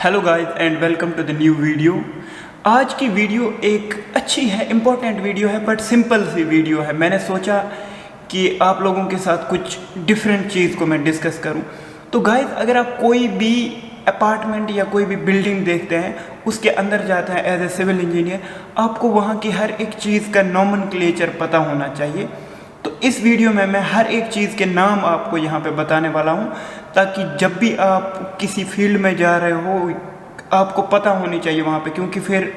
Hello guys and welcome to the new video. आज की video एक अच्छी है, इम्पोर्टेंट वीडियो है, बट सिंपल सी वीडियो है। मैंने सोचा कि आप लोगों के साथ कुछ डिफरेंट चीज़ को मैं डिस्कस करूं। तो गाइस, अगर आप कोई भी अपार्टमेंट या कोई भी बिल्डिंग देखते हैं, उसके अंदर जाते हैं एज ए सिविल इंजीनियर, आपको वहाँ की हर एक चीज़ का नॉमेनक्लेचर पता होना चाहिए। तो इस वीडियो में मैं हर एक चीज़ के नाम आपको यहाँ पे बताने वाला हूँ, ताकि जब भी आप किसी फील्ड में जा रहे हो आपको पता होनी चाहिए वहाँ पे। क्योंकि फिर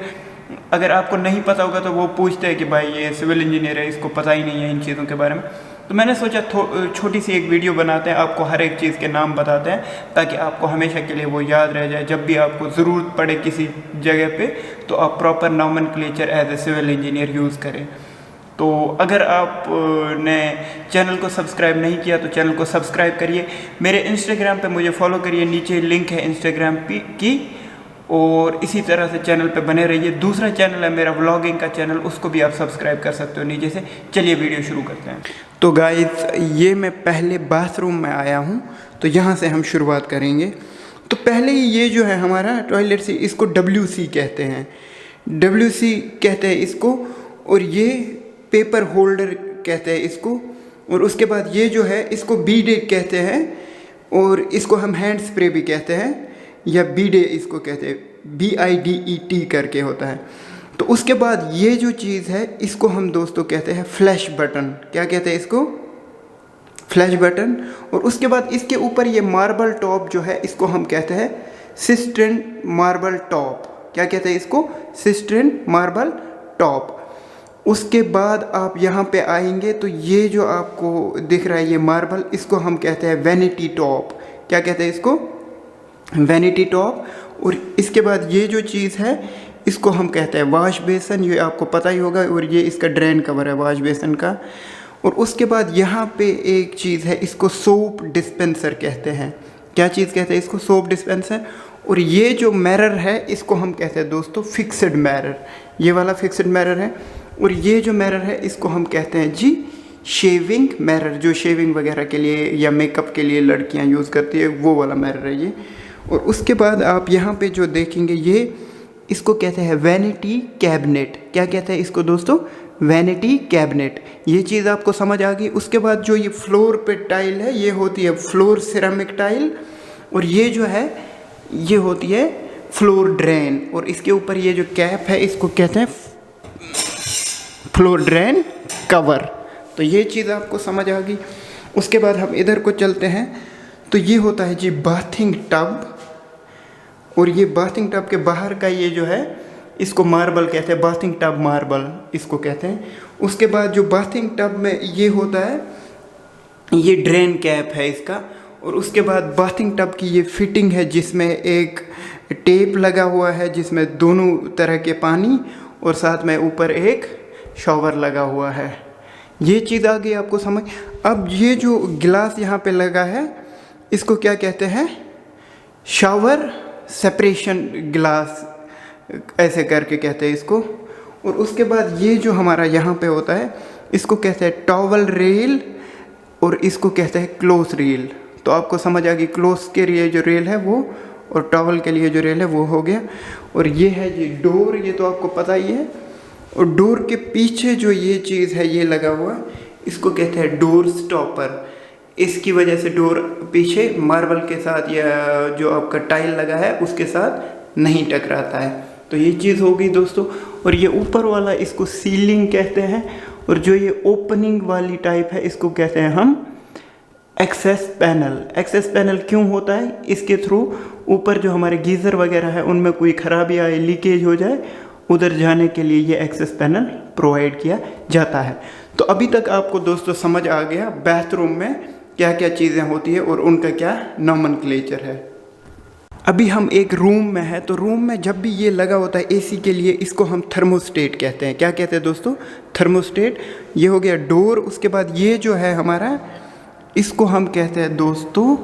अगर आपको नहीं पता होगा तो वो पूछते हैं कि भाई ये सिविल इंजीनियर है, इसको पता ही नहीं है इन चीज़ों के बारे में। तो मैंने सोचा छोटी सी एक वीडियो बनाते हैं, आपको हर एक चीज़ के नाम बताते हैं, ताकि आपको हमेशा के लिए वो याद रह जाए। जब भी आपको ज़रूरत पड़े किसी जगह पे तो आप proper nomenclature as a civil engineer use करें। तो अगर आपने चैनल को सब्सक्राइब नहीं किया तो चैनल को सब्सक्राइब करिए। मेरे इंस्टाग्राम पे मुझे फॉलो करिए, नीचे लिंक है इंस्टाग्राम की, और इसी तरह से चैनल पे बने रहिए। दूसरा चैनल है मेरा व्लॉगिंग का चैनल, उसको भी आप सब्सक्राइब कर सकते हो नीचे से। चलिए वीडियो शुरू करते हैं। तो गाइस, ये मैं पहले बाथरूम में आया हूँ, तो यहाँ से हम शुरुआत करेंगे। तो पहले ही ये जो है हमारा टॉयलेट सी, इसको WC कहते हैं, WC कहते हैं इसको। और ये पेपर होल्डर कहते हैं इसको। और उसके बाद ये जो है इसको बीडे कहते हैं, और इसको हम हैंड स्प्रे भी कहते हैं, या बीडे इसको कहते हैं, BIDET करके होता है। तो उसके बाद ये जो चीज़ है इसको हम दोस्तों कहते हैं फ्लैश बटन। क्या कहते हैं इसको? Flash button. और उसके बाद इसके ऊपर ये मार्बल टॉप जो है इसको हम कहते हैं सिस्टर्न मार्बल टॉप। क्या कहते हैं इसको? Cistern marble top. उसके बाद आप यहाँ पे आएंगे तो ये जो आपको दिख रहा है ये मार्बल, इसको हम कहते हैं वैनिटी टॉप। क्या कहते हैं इसको? Vanity top. और इसके बाद ये जो चीज़ है इसको हम कहते हैं वॉश बेसन, ये आपको पता ही होगा। और ये इसका ड्रेन कवर है वॉश बेसन का। और उसके बाद यहाँ पे एक चीज़ है, इसको सोप डिस्पेंसर कहते हैं। क्या चीज़ कहते हैं इसको? Soap dispenser. और ये जो मिरर है इसको हम कहते हैं दोस्तों फिक्स्ड मिरर, ये वाला फिक्स्ड मिरर है। और ये जो मिरर है इसको हम कहते हैं जी शेविंग मिरर, जो शेविंग वगैरह के लिए या मेकअप के लिए लड़कियां यूज़ करती है, वो वाला मिरर है ये। और उसके बाद आप यहाँ पे जो देखेंगे ये इसको कहते हैं वैनिटी कैबिनेट। क्या कहते हैं इसको दोस्तों? Vanity cabinet. ये चीज़ आपको समझ आ गई। उसके बाद जो ये फ्लोर पे टाइल है ये होती है फ्लोर सिरेमिक टाइल, और ये जो है ये होती है फ्लोर ड्रेन। और इसके ऊपर ये जो कैप है इसको कहते हैं फ्लोर ड्रेन कवर। तो ये चीज़ आपको समझ आ गई। उसके बाद हम इधर को चलते हैं, तो ये होता है जी बाथिंग टब। और ये बाथिंग टब के बाहर का ये जो है इसको मार्बल कहते हैं, बाथिंग टब मार्बल इसको कहते हैं। उसके बाद जो बाथिंग टब में ये होता है ये ड्रेन कैप है इसका। और उसके बाद बाथिंग टब की ये फिटिंग है जिसमें एक टेप लगा हुआ है, जिसमें दोनों तरह के पानी, और साथ में ऊपर एक शॉवर लगा हुआ है। ये चीज़ आ गई आपको समझ। अब ये जो गिलास यहाँ पे लगा है इसको क्या कहते हैं? शावर सेपरेशन गिलास, ऐसे करके कहते हैं इसको। और उसके बाद ये जो हमारा यहाँ पे होता है इसको कहते हैं टॉवल रेल, और इसको कहते हैं क्लोथ रेल। तो आपको समझ आ गई, क्लोथ के लिए जो रेल है वो, और टॉवल के लिए जो रेल है वो हो गया। और ये है जी डोर, ये तो आपको पता ही है। और डोर के पीछे जो ये चीज़ है ये लगा हुआ, इसको कहते हैं डोर स्टॉपर। इसकी वजह से डोर पीछे मार्बल के साथ या जो आपका टाइल लगा है उसके साथ नहीं टकराता है। तो ये चीज़ हो गई दोस्तों। और ये ऊपर वाला इसको सीलिंग कहते हैं। और जो ये ओपनिंग वाली टाइप है इसको कहते हैं हम एक्सेस पैनल। एक्सेस पैनल क्यों होता है? इसके थ्रू ऊपर जो हमारे गीज़र वगैरह है उनमें कोई ख़राबी आए, लीकेज हो जाए, उधर जाने के लिए ये एक्सेस पैनल प्रोवाइड किया जाता है। तो अभी तक आपको दोस्तों समझ आ गया बाथरूम में क्या क्या चीज़ें होती है और उनका क्या नॉमेनक्लेचर है। अभी हम एक रूम में है, तो रूम में जब भी ये लगा होता है AC के लिए, इसको हम थर्मोस्टेट कहते हैं। क्या कहते हैं दोस्तों? थर्मोस्टेट। ये हो गया डोर। उसके बाद ये जो है हमारा, इसको हम कहते हैं दोस्तों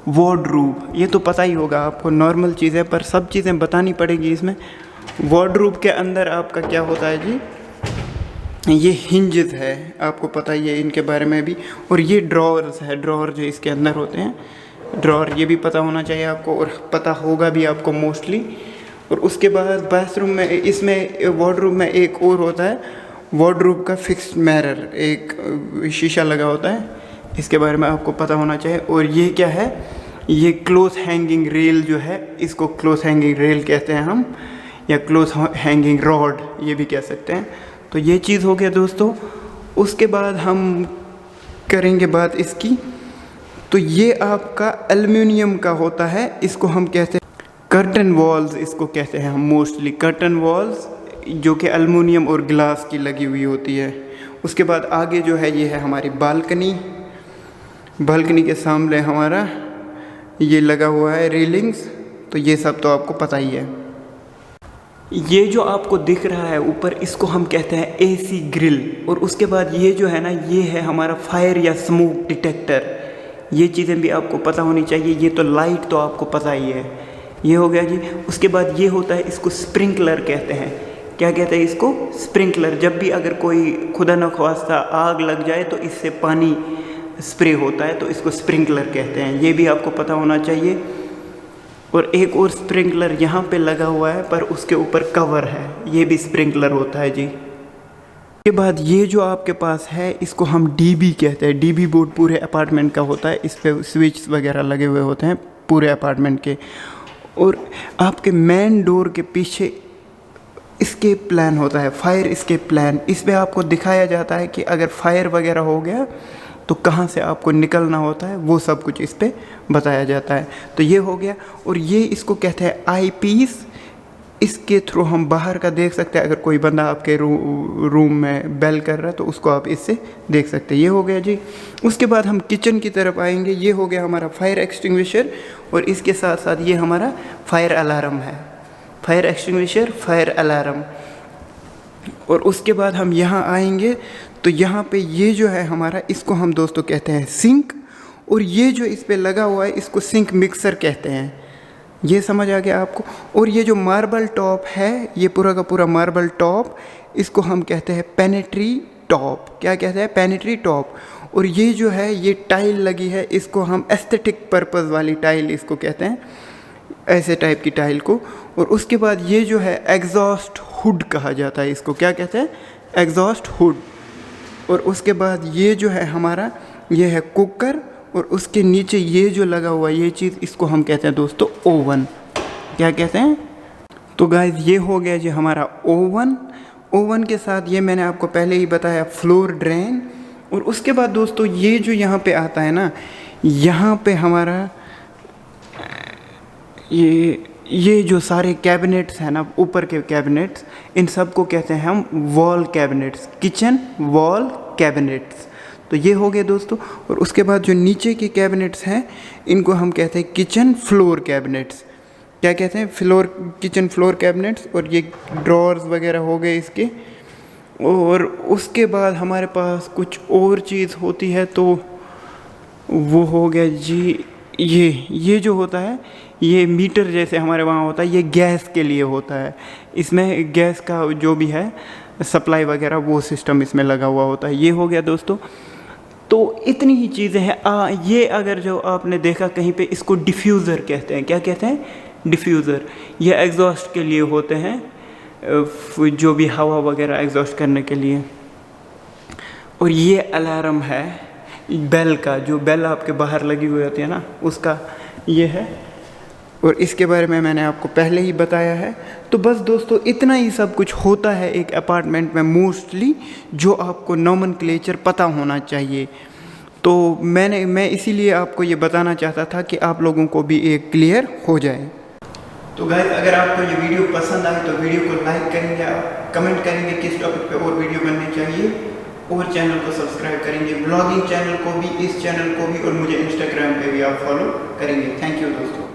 वार्डरोब। ये तो पता ही होगा आपको, नॉर्मल चीज़ें, पर सब चीज़ें बतानी पड़ेगी इसमें। वार्डरोब के अंदर आपका क्या होता है जी, ये हिंजेस है, आपको पता ही है इनके बारे में भी। और ये ड्रॉवर्स है, ड्रॉवर जो इसके अंदर होते हैं ड्रॉर, ये भी पता होना चाहिए आपको और पता होगा भी आपको मोस्टली। और उसके बाद बाथरूम में, इसमें वार्डरोब में एक और होता है, वार्डरोब का फिक्स्ड मिरर, एक शीशा लगा होता है, इसके बारे में आपको पता होना चाहिए। और ये क्या है, ये क्लोथ हैंगिंग रेल जो है, इसको क्लोथ हैंगिंग रेल कहते हैं हम, या क्लोथ हैंगिंग रॉड ये भी कह सकते हैं। तो ये चीज़ हो गया दोस्तों। उसके बाद हम करेंगे बात इसकी, तो ये आपका एल्युमिनियम का होता है, इसको हम कहते हैं कर्टन वॉल्स, इसको कहते हैं हम मोस्टली कर्टन वॉल्स, जो कि एल्युमिनियम और ग्लास की लगी हुई होती है। उसके बाद आगे जो है ये है हमारी बालकनी, बालकनी के सामने हमारा ये लगा हुआ है रेलिंग्स। तो ये सब तो आपको पता ही है। ये जो आपको दिख रहा है ऊपर, इसको हम कहते हैं एसी ग्रिल। और उसके बाद ये जो है ना, ये है हमारा फायर या स्मोक डिटेक्टर। ये चीज़ें भी आपको पता होनी चाहिए। ये तो लाइट तो आपको पता ही है, ये हो गया जी। उसके बाद ये होता है, इसको स्प्रिंकलर कहते हैं। क्या कहते हैं इसको? स्प्रिंकलर। जब भी अगर कोई खुदा न ख्वास्ता आग लग जाए तो इससे पानी स्प्रे होता है, तो इसको स्प्रिंकलर कहते हैं। ये भी आपको पता होना चाहिए। और एक और स्प्रिंकलर यहाँ पे लगा हुआ है, पर उसके ऊपर कवर है, ये भी स्प्रिंकलर होता है जी। उसके बाद ये जो आपके पास है, इसको हम डीबी कहते हैं। डीबी बोर्ड पूरे अपार्टमेंट का होता है, इस पर स्विच वगैरह लगे हुए होते हैं पूरे अपार्टमेंट के। और आपके मेन डोर के पीछे एस्केप प्लान होता है, फायर एस्केप प्लान। इस पर आपको दिखाया जाता है कि अगर फायर वगैरह हो गया तो कहाँ से आपको निकलना होता है, वो सब कुछ इस पे बताया जाता है। तो ये हो गया। और ये इसको कहते हैं आई पीस। इसके थ्रू हम बाहर का देख सकते हैं। अगर कोई बंदा आपके रूम में बेल कर रहा है तो उसको आप इससे देख सकते हैं। ये हो गया जी। उसके बाद हम किचन की तरफ आएंगे। ये हो गया हमारा फायर एक्सटिंग्विशर, और इसके साथ साथ ये हमारा फायर अलार्म है। Fire extinguisher, fire alarm. और उसके बाद हम यहाँ आएंगे, तो यहाँ पे ये जो है हमारा, इसको हम दोस्तों कहते हैं सिंक। और ये जो इस पे लगा हुआ है, इसको सिंक मिक्सर कहते हैं। ये समझ आ गया आपको। और ये जो मार्बल टॉप है, ये पूरा का पूरा मार्बल टॉप, इसको हम कहते हैं पेनेट्री टॉप। क्या कहते हैं? पेनेट्री टॉप। और ये जो है, ये टाइल लगी है, इसको हम एस्थेटिक पर्पस वाली टाइल इसको कहते हैं, ऐसे टाइप की टाइल को। और उसके बाद ये जो है एग्जॉस्ट हुड कहा जाता है, इसको क्या कहते हैं? Exhaust hood. और उसके बाद ये जो है हमारा, ये है कुकर। और उसके नीचे ये जो लगा हुआ ये चीज़, इसको हम कहते हैं दोस्तों ओवन। क्या कहते हैं? तो गाइस ये हो गया जी हमारा ओवन। ओवन के साथ ये मैंने आपको पहले ही बताया फ्लोर ड्रेन। और उसके बाद दोस्तों ये जो यहाँ पे आता है ना, यहाँ पे हमारा ये जो सारे कैबिनेट्स हैं ना, ऊपर के कैबिनेट्स, इन सब को कहते हैं हम wall cabinets, kitchen wall cabinets. तो ये हो गए दोस्तों। और उसके बाद जो नीचे के कैबिनेट्स हैं, इनको हम कहते हैं किचन फ्लोर कैबिनेट्स। क्या कहते हैं? Kitchen floor cabinets. और ये ड्रॉर्स वगैरह हो गए इसके। और उसके बाद हमारे पास कुछ और चीज़ होती है, तो वो हो गया जी ये जो होता है, ये मीटर जैसे हमारे वहाँ होता है, ये गैस के लिए होता है। इसमें गैस का जो भी है सप्लाई वगैरह, वो सिस्टम इसमें लगा हुआ होता है। ये हो गया दोस्तों। तो इतनी ही चीज़ें हैं। ये अगर जो आपने देखा कहीं पे, इसको डिफ्यूज़र कहते हैं। क्या कहते हैं? डिफ्यूज़र। ये एग्जॉस्ट के लिए होते हैं, जो भी हवा वगैरह एग्जॉस्ट करने के लिए। और ये अलार्म है बेल का, जो बेल आपके बाहर लगी हुई होती है ना, उसका ये है। और इसके बारे में मैंने आपको पहले ही बताया है। तो बस दोस्तों इतना ही सब कुछ होता है एक अपार्टमेंट में मोस्टली, जो आपको नॉमेनक्लेचर पता होना चाहिए। तो मैं इसीलिए आपको ये बताना चाहता था कि आप लोगों को भी एक क्लियर हो जाए। तो गाइस अगर आपको ये वीडियो पसंद आए तो वीडियो को लाइक करेंगे, आप कमेंट करेंगे किस टॉपिक पे और वीडियो बननी चाहिए, और चैनल को सब्सक्राइब करेंगे, ब्लॉगिंग चैनल को भी, इस चैनल को भी, और मुझे इंस्टाग्राम पे भी आप फॉलो करेंगे। थैंक यू दोस्तों।